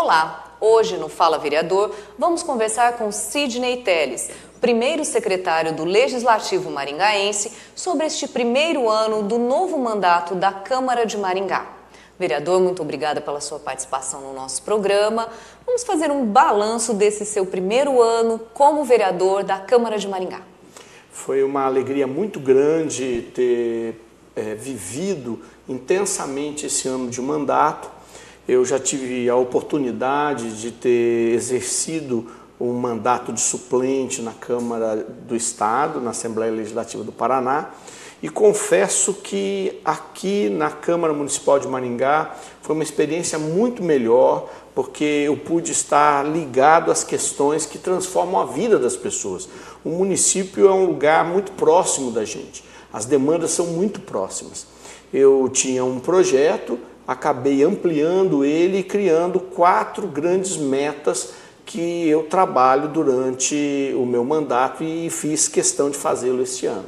Olá, hoje no Fala Vereador vamos conversar com Sidney Telles, primeiro secretário do Legislativo maringaense, sobre este primeiro ano do novo mandato da Câmara de Maringá. Vereador, muito obrigada pela sua participação no nosso programa. Vamos fazer um balanço desse seu primeiro ano como vereador da Câmara de Maringá. Foi uma alegria muito grande ter vivido intensamente esse ano de mandato. Eu já tive a oportunidade de ter exercido um mandato de suplente na Câmara do Estado, na Assembleia Legislativa do Paraná, e confesso que aqui na Câmara Municipal de Maringá foi uma experiência muito melhor, porque eu pude estar ligado às questões que transformam a vida das pessoas. O município é um lugar muito próximo da gente, as demandas são muito próximas. Eu tinha um projeto, acabei ampliando ele e criando 4 grandes metas que eu trabalho durante o meu mandato e fiz questão de fazê-lo este ano.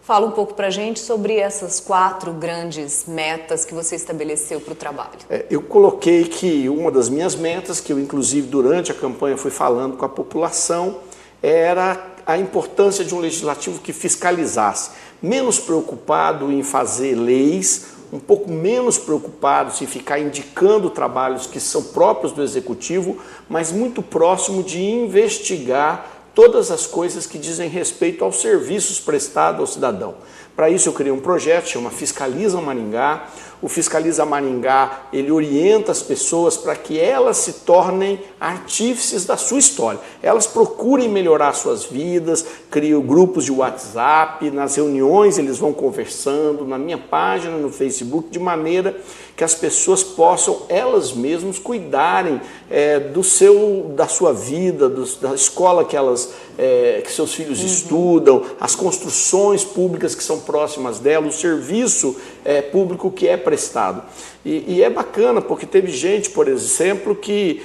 Fala um pouco para a gente sobre essas 4 grandes metas que você estabeleceu para o trabalho. Eu coloquei que uma das minhas metas, que eu inclusive durante a campanha fui falando com a população, era a importância de um legislativo que fiscalizasse, menos preocupado em fazer leis, um pouco menos preocupados em ficar indicando trabalhos que são próprios do Executivo, mas muito próximo de investigar todas as coisas que dizem respeito aos serviços prestados ao cidadão. Para isso eu criei um projeto, chama Fiscaliza Maringá. O Fiscaliza Maringá, ele orienta as pessoas para que elas se tornem artífices da sua história. Elas procurem melhorar suas vidas, criam grupos de WhatsApp, nas reuniões eles vão conversando, na minha página, no Facebook, de maneira que as pessoas possam elas mesmas cuidarem da sua vida, da escola que seus filhos estudam, as construções públicas que são próximas dela, o serviço público que é prestado. E é bacana porque teve gente, por exemplo, que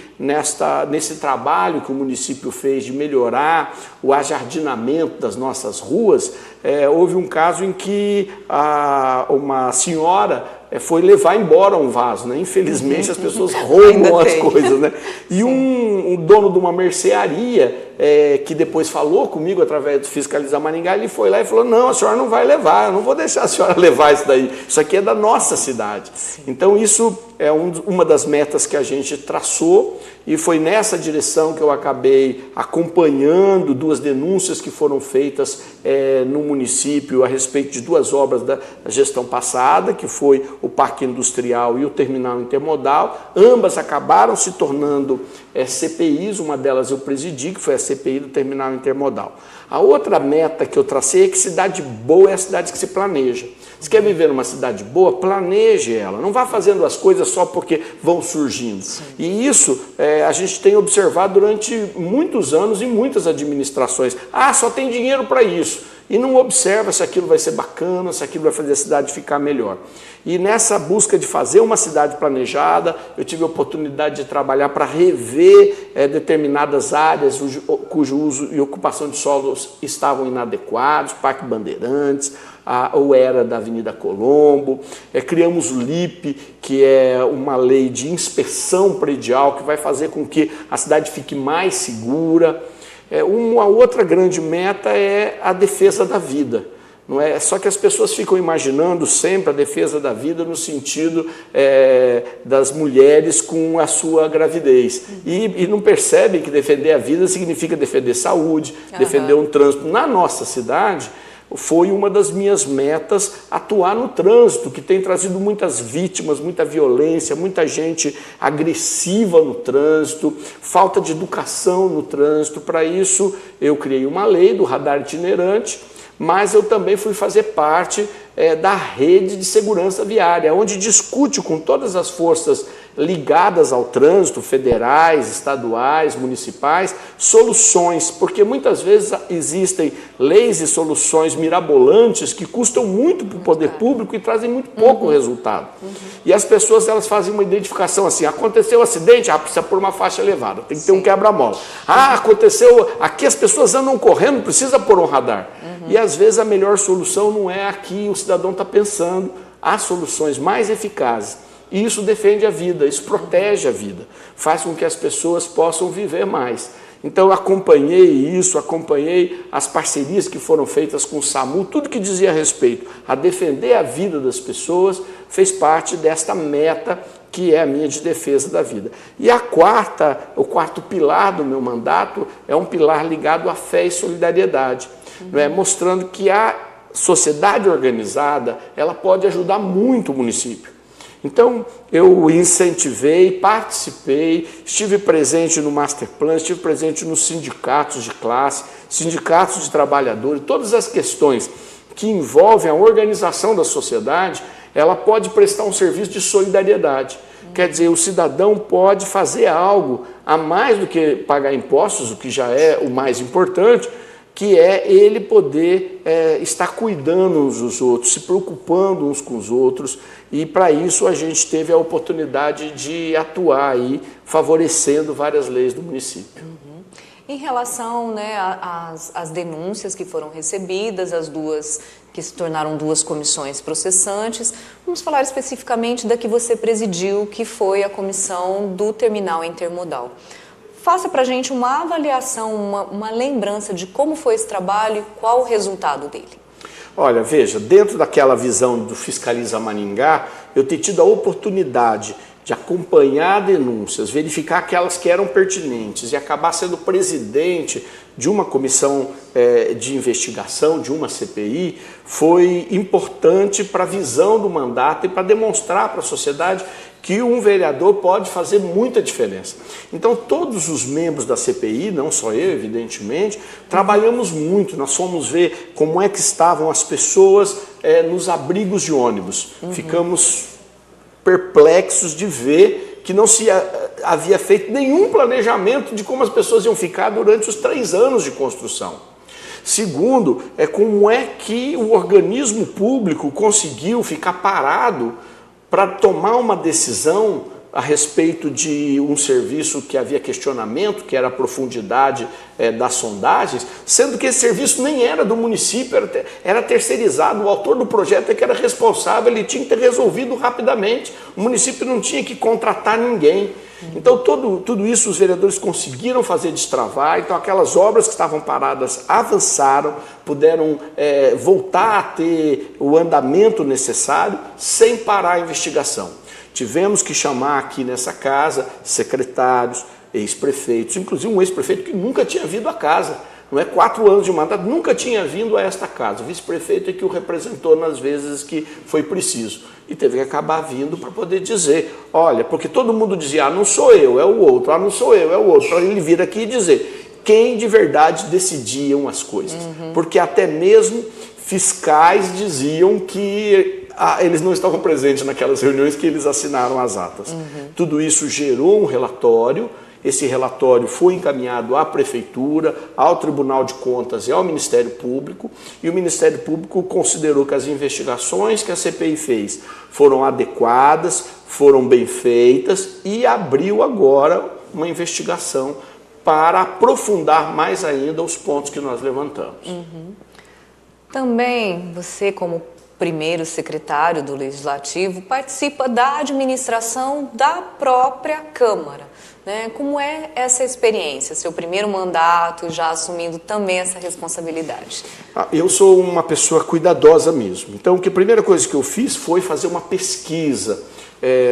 nesse trabalho que o município fez de melhorar o ajardinamento das nossas ruas, houve um caso em que uma senhora foi levar embora um vaso, né? Infelizmente as pessoas roubam as coisas, né? E um dono de uma mercearia que depois falou comigo através do Fiscalizar Maringá, ele foi lá e falou: não, a senhora não vai levar, eu não vou deixar a senhora levar isso daí, isso aqui é da nossa cidade. Sim. Então isso é uma das metas que a gente traçou e foi nessa direção que eu acabei acompanhando 2 denúncias que foram feitas no município a respeito de 2 obras da gestão passada, que foi o Parque Industrial e o Terminal Intermodal. Ambas acabaram se tornando CPIs, uma delas eu presidi, que foi a CPI do Terminal Intermodal. A outra meta que eu tracei é que cidade boa é a cidade que se planeja. Se quer viver numa cidade boa, planeje ela. Não vá fazendo as coisas só porque vão surgindo. Sim. E isso a gente tem observado durante muitos anos em muitas administrações. Só tem dinheiro para isso. E não observa se aquilo vai ser bacana, se aquilo vai fazer a cidade ficar melhor. E nessa busca de fazer uma cidade planejada, eu tive a oportunidade de trabalhar para rever determinadas áreas cujo uso e ocupação de solos estavam inadequados, Parque Bandeirantes, ou era da Avenida Colombo. Criamos o LIP, que é uma lei de inspeção predial que vai fazer com que a cidade fique mais segura. Uma outra grande meta é a defesa da vida. Não é? Só que as pessoas ficam imaginando sempre a defesa da vida no sentido das mulheres com a sua gravidez. E não percebem que defender a vida significa defender saúde, defender um trânsito. Na nossa cidade, foi uma das minhas metas atuar no trânsito, que tem trazido muitas vítimas, muita violência, muita gente agressiva no trânsito, falta de educação no trânsito. Para isso, eu criei uma lei do radar itinerante, mas eu também fui fazer parte da rede de segurança viária, onde discute com todas as forças ligadas ao trânsito, federais, estaduais, municipais, soluções, porque muitas vezes existem leis e soluções mirabolantes que custam muito para o poder público e trazem muito pouco resultado. E as pessoas elas fazem uma identificação assim: aconteceu um acidente, precisa pôr uma faixa elevada, tem que ter um quebra-mola. Aconteceu, aqui as pessoas andam correndo, precisa pôr um radar. E às vezes a melhor solução não é aqui, o cidadão está pensando, há soluções mais eficazes E isso defende a vida, isso protege a vida, faz com que as pessoas possam viver mais. Então eu acompanhei isso, acompanhei as parcerias que foram feitas com o SAMU, tudo que dizia respeito a defender a vida das pessoas fez parte desta meta que é a minha de defesa da vida. E o quarto pilar do meu mandato é um pilar ligado à fé e solidariedade, mostrando que a sociedade organizada ela pode ajudar muito o município. Então, eu incentivei, participei, estive presente no Master Plan, estive presente nos sindicatos de classe, sindicatos de trabalhadores, todas as questões que envolvem a organização da sociedade, ela pode prestar um serviço de solidariedade. Quer dizer, o cidadão pode fazer algo a mais do que pagar impostos, o que já é o mais importante, que é ele poder estar cuidando uns dos outros, se preocupando uns com os outros, e para isso a gente teve a oportunidade de atuar aí, favorecendo várias leis do município. Em relação, né, às denúncias que foram recebidas, as duas que se tornaram duas comissões processantes, vamos falar especificamente da que você presidiu, que foi a comissão do terminal intermodal. Faça para a gente uma avaliação, uma lembrança de como foi esse trabalho e qual o resultado dele. Olha, veja, dentro daquela visão do Fiscaliza Maringá, eu tenho tido a oportunidade de acompanhar denúncias, verificar aquelas que eram pertinentes e acabar sendo presidente de uma comissão de investigação, de uma CPI, foi importante para a visão do mandato e para demonstrar para a sociedade que um vereador pode fazer muita diferença. Então, todos os membros da CPI, não só eu, evidentemente, trabalhamos muito. Nós fomos ver como é que estavam as pessoas nos abrigos de ônibus. Ficamos perplexos de ver que não se havia feito nenhum planejamento de como as pessoas iam ficar durante os 3 anos de construção. Segundo, como é que o organismo público conseguiu ficar parado para tomar uma decisão a respeito de um serviço que havia questionamento, que era a profundidade das sondagens, sendo que esse serviço nem era do município, era terceirizado, o autor do projeto é que era responsável, ele tinha que ter resolvido rapidamente, o município não tinha que contratar ninguém. Então tudo isso os vereadores conseguiram fazer destravar, então aquelas obras que estavam paradas avançaram, puderam voltar a ter o andamento necessário sem parar a investigação. Tivemos que chamar aqui nessa casa secretários, ex-prefeitos, inclusive um ex-prefeito que nunca tinha vindo à casa, não é 4 anos de mandato, nunca tinha vindo a esta casa. O vice-prefeito é que o representou nas vezes que foi preciso. E teve que acabar vindo para poder dizer, olha, porque todo mundo dizia, não sou eu, é o outro, não sou eu, é o outro. Para ele vir aqui e dizer quem de verdade decidiam as coisas. Porque até mesmo fiscais diziam que eles não estavam presentes naquelas reuniões que eles assinaram as atas. Tudo isso gerou um relatório, esse relatório foi encaminhado à Prefeitura, ao Tribunal de Contas e ao Ministério Público, e o Ministério Público considerou que as investigações que a CPI fez foram adequadas, foram bem feitas e abriu agora uma investigação para aprofundar mais ainda os pontos que nós levantamos. Também você, como primeiro secretário do Legislativo, participa da administração da própria Câmara, né? Como é essa experiência, seu primeiro mandato, já assumindo também essa responsabilidade? Eu sou uma pessoa cuidadosa mesmo. Então, a primeira coisa que eu fiz foi fazer uma pesquisa.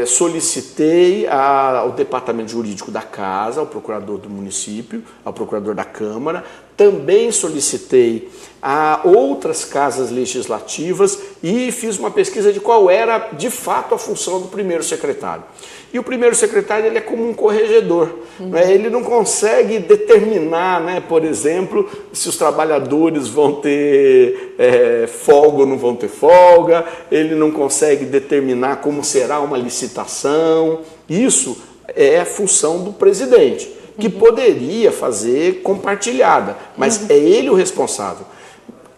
Solicitei ao Departamento Jurídico da Casa, ao procurador do município, ao procurador da Câmara, também solicitei a outras casas legislativas e fiz uma pesquisa de qual era, de fato, a função do primeiro secretário. E o primeiro secretário ele é como um corregedor, ele não consegue determinar, por exemplo, se os trabalhadores vão ter folga ou não vão ter folga, ele não consegue determinar como será uma licitação. Isso é a função do presidente, que poderia fazer compartilhada, mas é ele o responsável.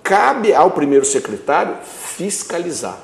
Cabe ao primeiro secretário fiscalizar.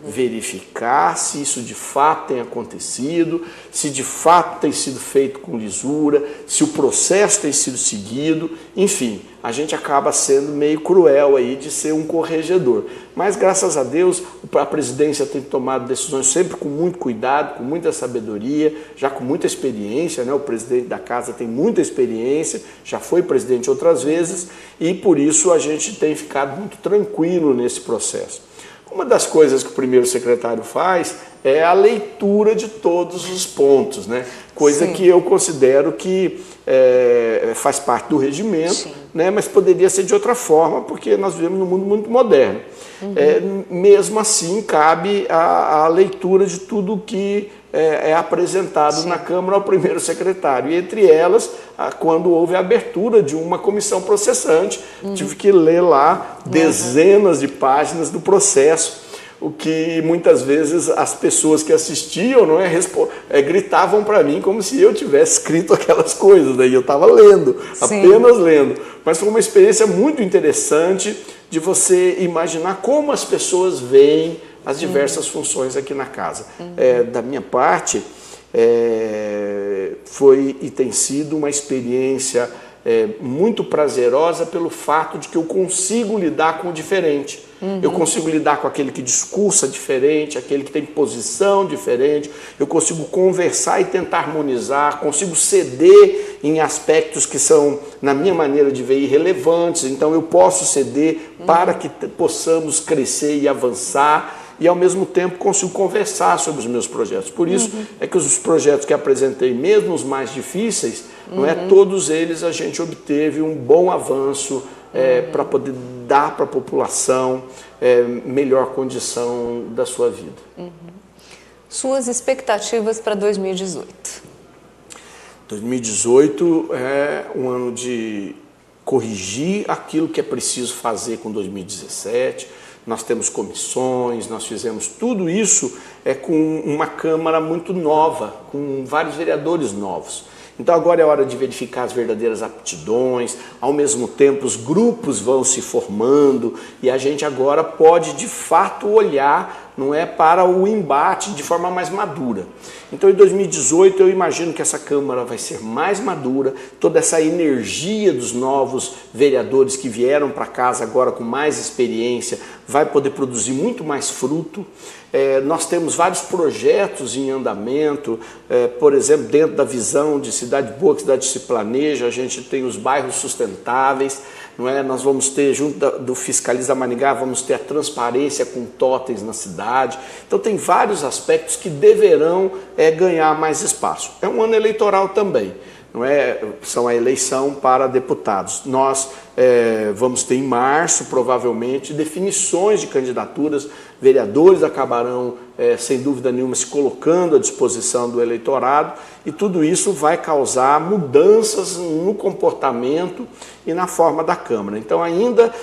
verificar se isso de fato tem acontecido, se de fato tem sido feito com lisura, se o processo tem sido seguido, enfim, a gente acaba sendo meio cruel aí de ser um corregedor. Mas graças a Deus a presidência tem tomado decisões sempre com muito cuidado, com muita sabedoria, já com muita experiência, né? O presidente da casa tem muita experiência, já foi presidente outras vezes e por isso a gente tem ficado muito tranquilo nesse processo. Uma das coisas que o primeiro secretário faz é a leitura de todos os pontos, né? Coisa Sim. que eu considero que faz parte do regimento, né? Mas poderia ser de outra forma, porque nós vivemos num mundo muito moderno. Mesmo assim, cabe a leitura de tudo que é apresentado Sim. na Câmara ao primeiro secretário. E entre elas, quando houve a abertura de uma comissão processante, tive que ler lá dezenas de páginas do processo, o que muitas vezes as pessoas que assistiam gritavam para mim como se eu tivesse escrito aquelas coisas, daí eu estava lendo, Sim. apenas lendo. Mas foi uma experiência muito interessante de você imaginar como as pessoas veem as diversas funções aqui na casa. Da minha parte, foi e tem sido uma experiência muito prazerosa pelo fato de que eu consigo lidar com o diferente. Eu consigo lidar com aquele que discursa diferente, aquele que tem posição diferente, eu consigo conversar e tentar harmonizar, consigo ceder em aspectos que são, na minha maneira de ver, irrelevantes, então eu posso ceder para que possamos crescer e avançar, e ao mesmo tempo consigo conversar sobre os meus projetos. Por isso é que os projetos que apresentei, mesmo os mais difíceis, não é, todos eles a gente obteve um bom avanço para poder dar para a população melhor condição da sua vida. Suas expectativas para 2018? 2018 é um ano de corrigir aquilo que é preciso fazer com 2017. Nós temos comissões, nós fizemos tudo isso com uma Câmara muito nova, com vários vereadores novos. Então agora é hora de verificar as verdadeiras aptidões, ao mesmo tempo os grupos vão se formando e a gente agora pode de fato olhar, não é, para o embate de forma mais madura. Então em 2018 eu imagino que essa Câmara vai ser mais madura, toda essa energia dos novos vereadores que vieram para casa agora com mais experiência vai poder produzir muito mais fruto. Nós temos vários projetos em andamento, por exemplo, dentro da visão de cidade boa, que cidade se planeja, a gente tem os bairros sustentáveis, não é? Nós vamos ter, junto do Fiscaliza Maringá, vamos ter a transparência com totens na cidade. Então tem vários aspectos que deverão ganhar mais espaço. É um ano eleitoral também, não é? São a eleição para deputados. Nós vamos ter em março, provavelmente, definições de candidaturas. Vereadores acabarão, sem dúvida nenhuma, se colocando à disposição do eleitorado e tudo isso vai causar mudanças no comportamento e na forma da Câmara. Então ainda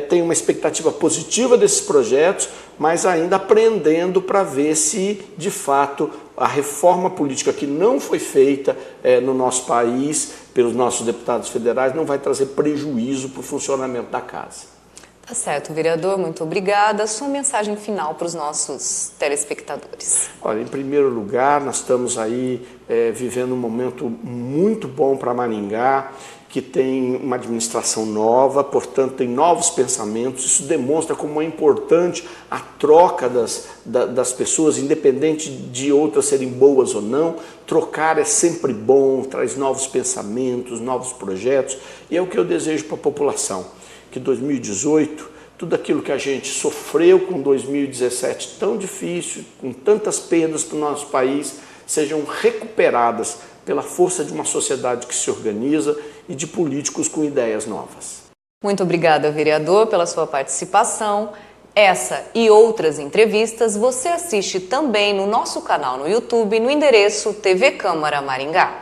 tem uma expectativa positiva desses projetos, mas ainda aprendendo para ver se, de fato, a reforma política que não foi feita no nosso país, pelos nossos deputados federais, não vai trazer prejuízo para o funcionamento da casa. Tá certo, vereador, muito obrigada. Sua mensagem final para os nossos telespectadores. Olha, em primeiro lugar, nós estamos aí vivendo um momento muito bom para Maringá, que tem uma administração nova, portanto tem novos pensamentos. Isso demonstra como é importante a troca das pessoas, independente de outras serem boas ou não. Trocar é sempre bom, traz novos pensamentos, novos projetos, e é o que eu desejo para a população. Que 2018, tudo aquilo que a gente sofreu com 2017 tão difícil, com tantas perdas para o nosso país, sejam recuperadas pela força de uma sociedade que se organiza e de políticos com ideias novas. Muito obrigada, vereador, pela sua participação. Essa e outras entrevistas você assiste também no nosso canal no YouTube, no endereço TV Câmara Maringá.